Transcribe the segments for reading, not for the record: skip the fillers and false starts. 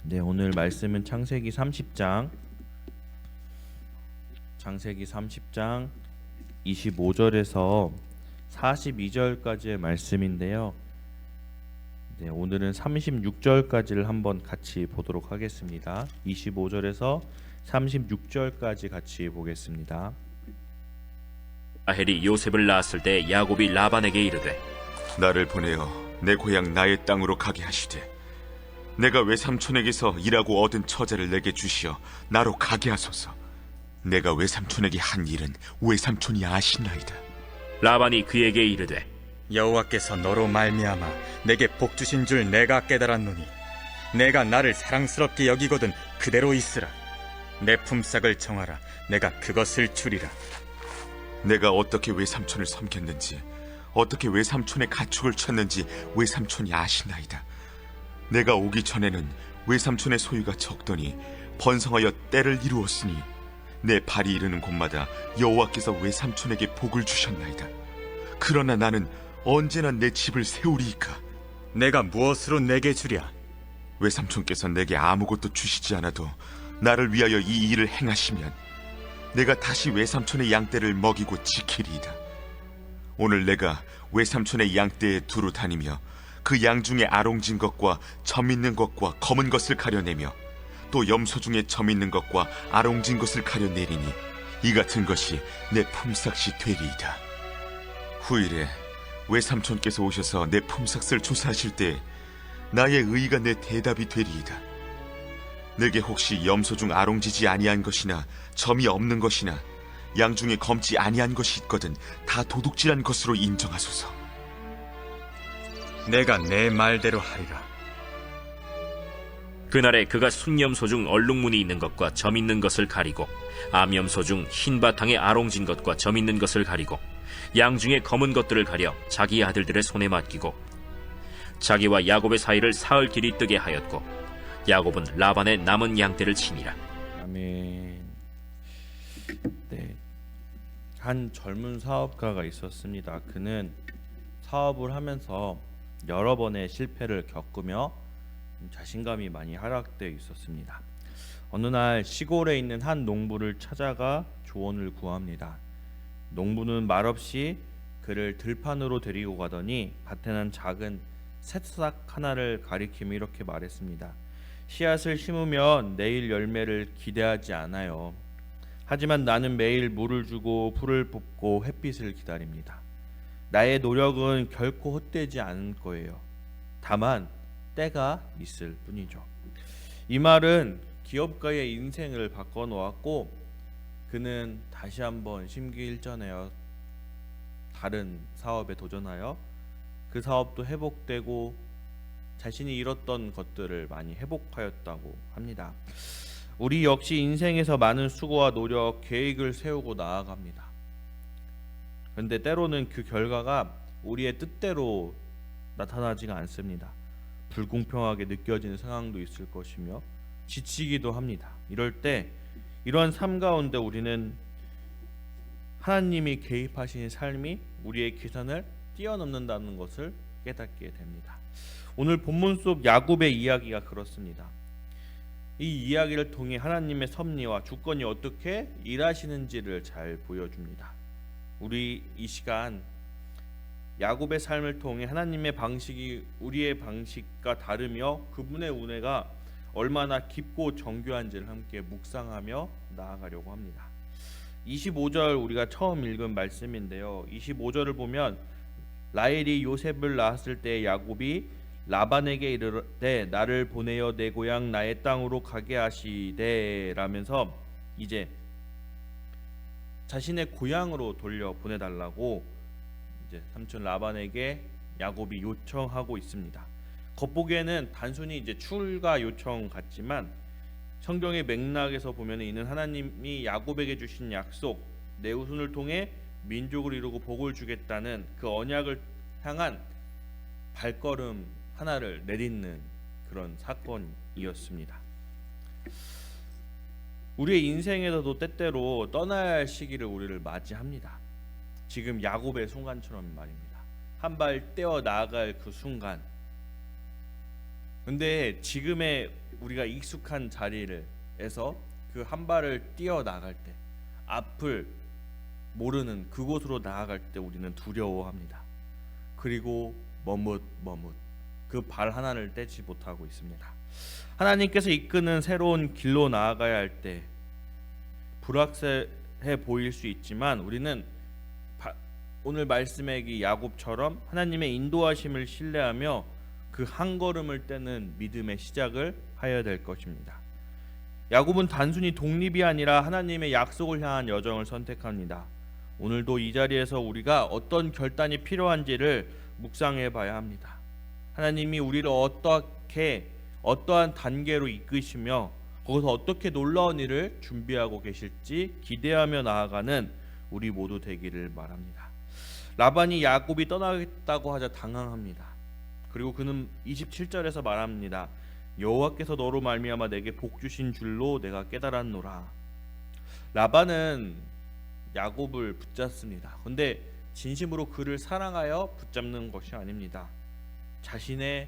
네, 오늘 말씀은 창세기 30장 25절에서 42절까지의 말씀인데요. 네, 오늘은 36절까지를 한번 같이 보도록 하겠습니다. 25절에서 36절까지 같이 보겠습니다. 라헬이 요셉을 낳았을 때 야곱이 라반에게 이르되 나를 보내어 내 고향 나의 땅으로 가게 하시되 내가 외삼촌에게서 일하고 얻은 처자를 내게 주시어 나로 가게 하소서. 내가 외삼촌에게 한 일은 외삼촌이 아시나이다. 라반이 그에게 이르되 여호와께서 너로 말미암아 내게 복 주신 줄 내가 깨달았노니 내가 나를 사랑스럽게 여기거든 그대로 있으라. 내 품삯을 정하라. 내가 그것을 주리라. 내가 어떻게 외삼촌을 섬겼는지 어떻게 외삼촌의 가축을 쳤는지 외삼촌이 아시나이다. 내가 오기 전에는 외삼촌의 소유가 적더니 번성하여 때를 이루었으니 내 발이 이르는 곳마다 여호와께서 외삼촌에게 복을 주셨나이다. 그러나 나는 언제나 내 집을 세우리이까. 내가 무엇으로 내게 주랴? 외삼촌께서 내게 아무것도 주시지 않아도 나를 위하여 이 일을 행하시면 내가 다시 외삼촌의 양떼를 먹이고 지키리이다. 오늘 내가 외삼촌의 양떼에 두루 다니며 그 양 중에 아롱진 것과 점 있는 것과 검은 것을 가려내며 또 염소 중에 점 있는 것과 아롱진 것을 가려내리니 이 같은 것이 내 품삯이 되리이다. 후일에 외삼촌께서 오셔서 내 품삯을 조사하실 때 나의 의의가 내 대답이 되리이다. 내게 혹시 염소 중 아롱지지 아니한 것이나 점이 없는 것이나 양 중에 검지 아니한 것이 있거든 다 도둑질한 것으로 인정하소서. 내가 내 말대로 하리라. 그날에 그가 순염소 중 얼룩무늬 있는 것과 점 있는 것을 가리고 암염소 중 흰 바탕에 아롱진 것과 점 있는 것을 가리고 양 중에 검은 것들을 가려 자기 아들들의 손에 맡기고 자기와 야곱의 사이를 사흘 길이 뜨게 하였고 야곱은 라반의 남은 양떼를 치니라. 아멘. 네, 한 젊은 사업가가 있었습니다. 그는 사업을 하면서 여러 번의 실패를 겪으며 자신감이 많이 하락되어 있었습니다. 어느 날 시골에 있는 한 농부를 찾아가 조언을 구합니다. 농부는 말없이 그를 들판으로 데리고 가더니 밭에 난 작은 새싹 하나를 가리키며 이렇게 말했습니다. 씨앗을 심으면 내일 열매를 기대하지 않아요. 하지만 나는 매일 물을 주고 풀을 뽑고 햇빛을 기다립니다. 나의 노력은 결코 헛되지 않을 거예요. 다만 때가 있을 뿐이죠. 이 말은 기업가의 인생을 바꿔놓았고 그는 다시 한번 심기일전하여 다른 사업에 도전하여 그 사업도 회복되고 자신이 잃었던 것들을 많이 회복하였다고 합니다. 우리 역시 인생에서 많은 수고와 노력, 계획을 세우고 나아갑니다. 그런데 때로는 그 결과가 우리의 뜻대로 나타나지가 않습니다. 불공평하게 느껴지는 상황도 있을 것이며 지치기도 합니다. 이럴 때 이러한 삶 가운데 우리는 하나님이 개입하신 삶이 우리의 계산을 뛰어넘는다는 것을 깨닫게 됩니다. 오늘 본문 속 야곱의 이야기가 그렇습니다. 이 이야기를 통해 하나님의 섭리와 주권이 어떻게 일하시는지를 잘 보여줍니다. 우리 이 시간 야곱의 삶을 통해 하나님의 방식이 우리의 방식과 다르며 그분의 은혜가 얼마나 깊고 정교한지를 함께 묵상하며 나아가려고 합니다. 25절 우리가 처음 읽은 말씀인데요. 25절을 보면 라헬이 요셉을 낳았을 때 야곱이 라반에게 이르되 나를 보내어 내 고향 나의 땅으로 가게 하시되 라면서 이제 자신의 고향으로 돌려 보내달라고 이제 삼촌 라반에게 야곱이 요청하고 있습니다. 겉보기에는 단순히 이제 출가 요청 같지만 성경의 맥락에서 보면 이는 하나님이 야곱에게 주신 약속, 내 후손을 통해 민족을 이루고 복을 주겠다는 그 언약을 향한 발걸음 하나를 내딛는 그런 사건이었습니다. 우리의 인생에서도 때때로 떠나야 할 시기를 우리를 맞이합니다. 지금 야곱의 순간처럼 말입니다. 한 발 떼어 나아갈 그 순간. 근데 지금의 우리가 익숙한 자리에서 그 한 발을 뛰어 나갈 때, 앞을 모르는 그곳으로 나아갈 때 우리는 두려워합니다. 그리고 머뭇 그 발 하나를 떼지 못하고 있습니다. 하나님께서 이끄는 새로운 길로 나아가야 할 때 불확실해 보일 수 있지만 우리는 오늘 말씀의 이 야곱처럼 하나님의 인도하심을 신뢰하며 그 한 걸음을 떼는 믿음의 시작을 하여야 될 것입니다. 야곱은 단순히 독립이 아니라 하나님의 약속을 향한 여정을 선택합니다. 오늘도 이 자리에서 우리가 어떤 결단이 필요한지를 묵상해 봐야 합니다. 하나님이 우리를 어떠한 단계로 이끄시며 거기서 어떻게 놀라운 일을 준비하고 계실지 기대하며 나아가는 우리 모두 되기를 바랍니다. 라반이 야곱이 떠나겠다고 하자 당황합니다. 그리고 그는 27절에서 말합니다. 여호와께서 너로 말미암아 내게 복 주신 줄로 내가 깨달았노라. 라반은 야곱을 붙잡습니다. 그런데 진심으로 그를 사랑하여 붙잡는 것이 아닙니다. 자신의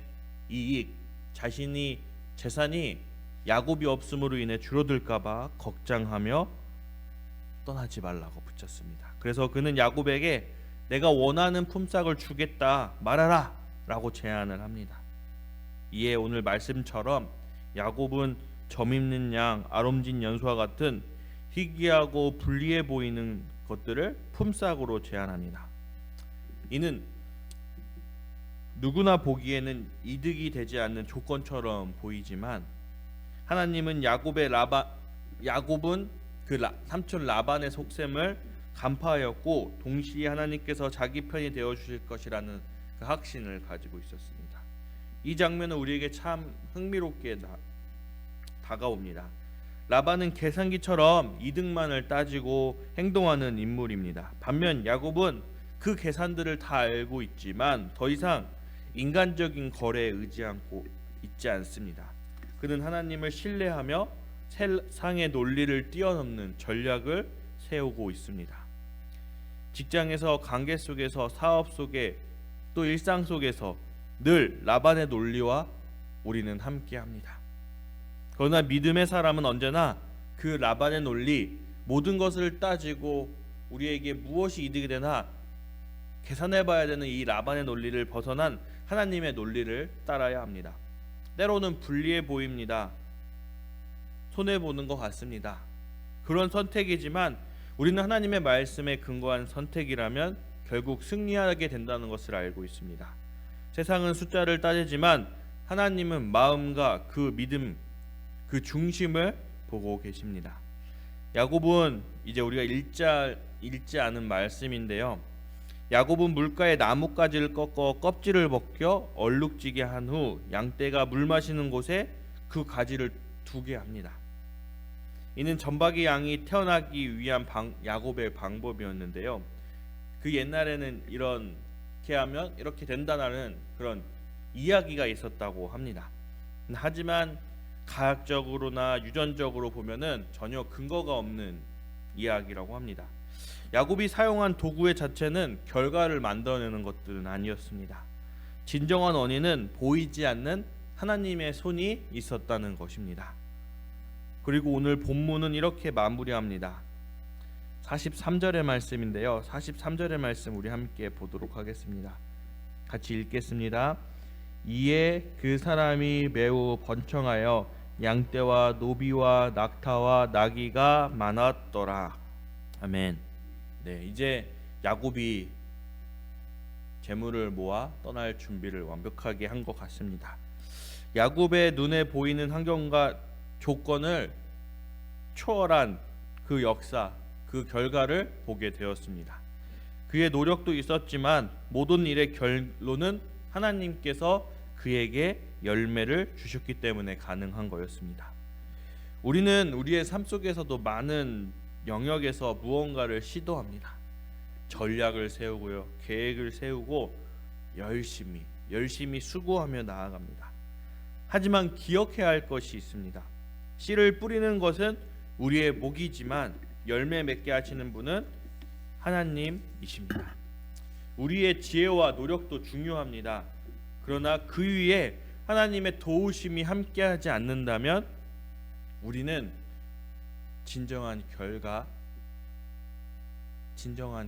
이익, 자신이 재산이 야곱이 없음으로 인해 줄어들까봐 걱정하며 떠나지 말라고 붙잡습니다. 그래서 그는 야곱에게 내가 원하는 품삯을 주겠다 말하라 라고 제안을 합니다. 이에 오늘 말씀처럼 야곱은 점 있는 양, 아름진 연수와 같은 희귀하고 불리해 보이는 것들을 품삯으로 제안합니다. 이는 누구나 보기에는 이득이 되지 않는 조건처럼 보이지만 하나님은 야곱은 그 삼촌 라반의 속셈을 간파하였고 동시에 하나님께서 자기 편이 되어 주실 것이라는 그 확신을 가지고 있었습니다. 이 장면은 우리에게 참 흥미롭게 다가옵니다. 라반은 계산기처럼 이득만을 따지고 행동하는 인물입니다. 반면 야곱은 그 계산들을 다 알고 있지만 더 이상 인간적인 거래에 의지하고 있지 않습니다. 그는 하나님을 신뢰하며 세상의 논리를 뛰어넘는 전략을 세우고 있습니다. 직장에서, 관계 속에서, 사업 속에, 또 일상 속에서 늘 라반의 논리와 우리는 함께합니다. 그러나 믿음의 사람은 언제나 그 라반의 논리, 모든 것을 따지고 우리에게 무엇이 이득이 되나 계산해봐야 되는 이 라반의 논리를 벗어난 하나님의 논리를 따라야 합니다. 때로는 불리해 보입니다. 손해보는 것 같습니다. 그런 선택이지만 우리는 하나님의 말씀에 근거한 선택이라면 결국 승리하게 된다는 것을 알고 있습니다. 세상은 숫자를 따지지만 하나님은 마음과 그 믿음, 그 중심을 보고 계십니다. 야곱은 이제 우리가 읽지 않은 말씀인데요. 야곱은 물가에 나뭇가지를 꺾어 껍질을 벗겨 얼룩지게 한 후 양떼가 물 마시는 곳에 그 가지를 두게 합니다. 이는 점박이 양이 태어나기 위한 야곱의 방법이었는데요. 그 옛날에는 이렇게 하면 이렇게 된다는 그런 이야기가 있었다고 합니다. 하지만 가학적으로나 유전적으로 보면은 전혀 근거가 없는 이야기라고 합니다. 야곱이 사용한 도구의 자체는 결과를 만들어내는 것들은 아니었습니다. 진정한 원인은 보이지 않는 하나님의 손이 있었다는 것입니다. 그리고 오늘 본문은 이렇게 마무리합니다. 43절의 말씀인데요. 43절의 말씀 우리 함께 보도록 하겠습니다. 같이 읽겠습니다. 이에 그 사람이 매우 번창하여 양떼와 노비와 낙타와 나귀가 많았더라. 아멘. 네, 이제 야곱이 재물을 모아 떠날 준비를 완벽하게 한 것 같습니다. 야곱의 눈에 보이는 환경과 조건을 초월한 그 역사, 그 결과를 보게 되었습니다. 그의 노력도 있었지만 모든 일의 결론은 하나님께서 그에게 열매를 주셨기 때문에 가능한 거였습니다. 우리는 우리의 삶 속에서도 많은 영역에서 무언가를 시도합니다. 전략을 세우고요, 계획을 세우고 열심히 수고하며 나아갑니다. 하지만 기억해야 할 것이 있습니다. 씨를 뿌리는 것은 우리의 목이지만 열매 맺게 하시는 분은 하나님이십니다. 우리의 지혜와 노력도 중요합니다. 그러나 그 위에 하나님의 도우심이 함께하지 않는다면 우리는 진정한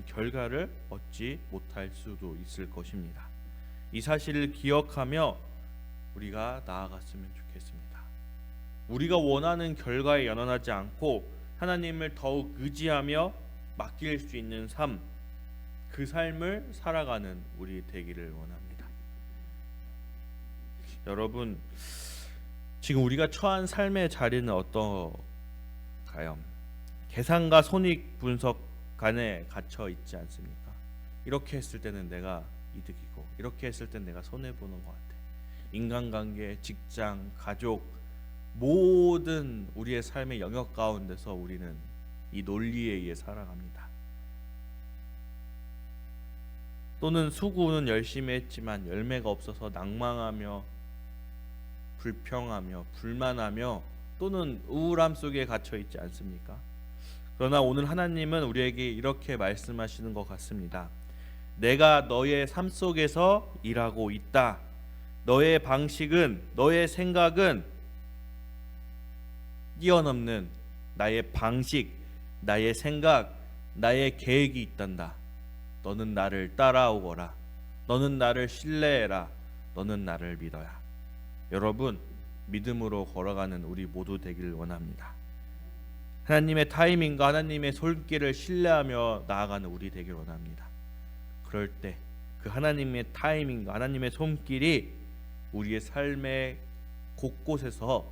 결과를 얻지 못할 수도 있을 것입니다. 이 사실을 기억하며 우리가 나아갔으면 좋겠습니다. 우리가 원하는 결과에 연연하지 않고 하나님을 더욱 의지하며 맡길 수 있는 삶, 그 삶을 살아가는 우리 되기를 원합니다. 여러분, 지금 우리가 처한 삶의 자리는 어떤가요? 계산과 손익 분석 간에 갇혀 있지 않습니까? 이렇게 했을 때는 내가 이득이고 이렇게 했을 땐 내가 손해보는 것 같아. 인간관계, 직장, 가족, 모든 우리의 삶의 영역 가운데서 우리는 이 논리에 의해 살아갑니다. 또는 수고는 열심히 했지만 열매가 없어서 낭망하며 불평하며 불만하며 또는 우울함 속에 갇혀 있지 않습니까? 그러나 오늘 하나님은 우리에게 이렇게 말씀하시는 것 같습니다. 내가 너의 삶 속에서 일하고 있다. 너의 방식은, 너의 생각은 뛰어넘는 나의 방식, 나의 생각, 나의 계획이 있단다. 너는 나를 따라오거라. 너는 나를 신뢰해라. 너는 나를 믿어야. 여러분, 믿음으로 걸어가는 우리 모두 되기를 원합니다. 하나님의 타이밍과 하나님의 손길을 신뢰하며 나아가는 우리 되기를 원합니다. 그럴 때 그 하나님의 타이밍과 하나님의 손길이 우리의 삶의 곳곳에서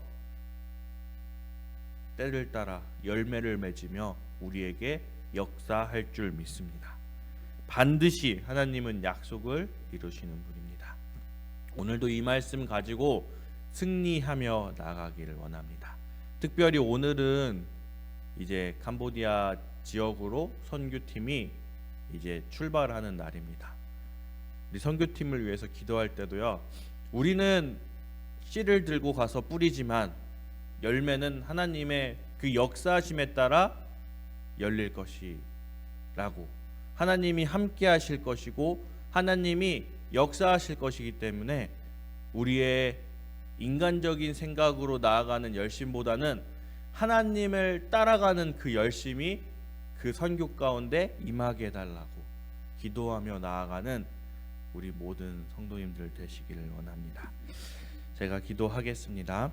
때를 따라 열매를 맺으며 우리에게 역사할 줄 믿습니다. 반드시 하나님은 약속을 이루시는 분입니다. 오늘도 이 말씀 가지고 승리하며 나가기를 원합니다. 특별히 오늘은 이제 캄보디아 지역으로 선교팀이 이제 출발하는 날입니다. 우리 선교팀을 위해서 기도할 때도요, 우리는 씨를 들고 가서 뿌리지만 열매는 하나님의 그 역사하심에 따라 열릴 것이라고, 하나님이 함께 하실 것이고 하나님이 역사하실 것이기 때문에 우리의 인간적인 생각으로 나아가는 열심보다는 하나님을 따라가는 그 열심이 그 선교 가운데 임하게 해달라고 기도하며 나아가는 우리 모든 성도님들 되시기를 원합니다. 제가 기도하겠습니다.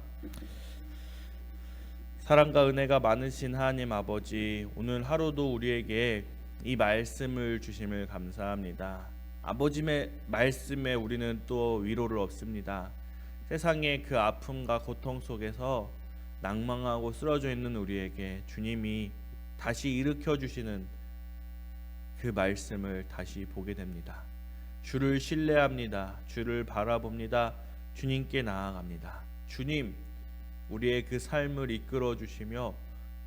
사랑과 은혜가 많으신 하나님 아버지, 오늘 하루도 우리에게 이 말씀을 주심을 감사합니다. 아버지의 말씀에 우리는 또 위로를 얻습니다. 세상의 그 아픔과 고통 속에서 낭망하고 쓰러져 있는 우리에게 주님이 다시 일으켜 주시는 그 말씀을 다시 보게 됩니다. 주를 신뢰합니다. 주를 바라봅니다. 주님께 나아갑니다. 주님, 우리의 그 삶을 이끌어 주시며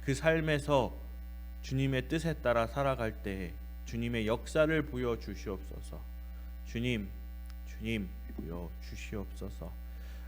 그 삶에서 주님의 뜻에 따라 살아갈 때 주님의 역사를 보여 주시옵소서. 주님 보여 주시옵소서.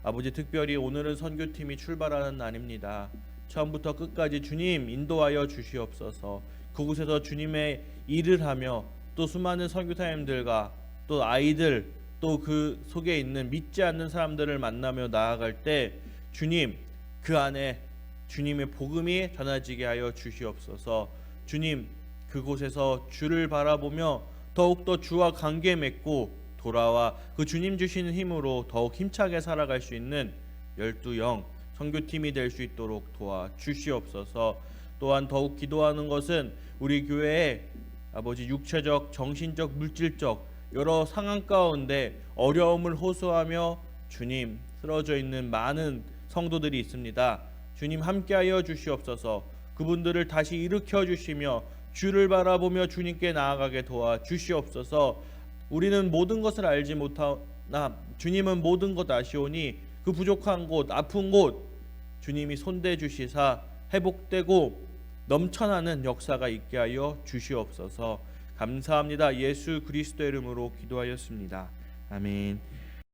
아버지, 특별히 오늘은 선교팀이 출발하는 날입니다. 처음부터 끝까지 주님 인도하여 주시옵소서. 그곳에서 주님의 일을 하며 또 수많은 선교사님들과 또 아이들, 또 그 속에 있는 믿지 않는 사람들을 만나며 나아갈 때 주님, 그 안에 주님의 복음이 전해지게 하여 주시옵소서. 주님, 그곳에서 주를 바라보며 더욱더 주와 관계 맺고 돌아와 그 주님 주시는 힘으로 더욱 힘차게 살아갈 수 있는 12영 선교팀이 될 수 있도록 도와주시옵소서. 또한 더욱 기도하는 것은 우리 교회에 아버지 육체적, 정신적, 물질적 여러 상황 가운데 어려움을 호소하며 주님 쓰러져 있는 많은 성도들이 있습니다. 주님 함께하여 주시옵소서. 그분들을 다시 일으켜 주시며 주를 바라보며 주님께 나아가게 도와주시옵소서. 우리는 모든 것을 알지 못하나 주님은 모든 것 아시오니 그 부족한 곳, 아픈 곳 주님이 손대 주시사 회복되고 넘쳐나는 역사가 있게 하여 주시옵소서. 감사합니다. 예수 그리스도의 이름으로 기도하였습니다. 아멘.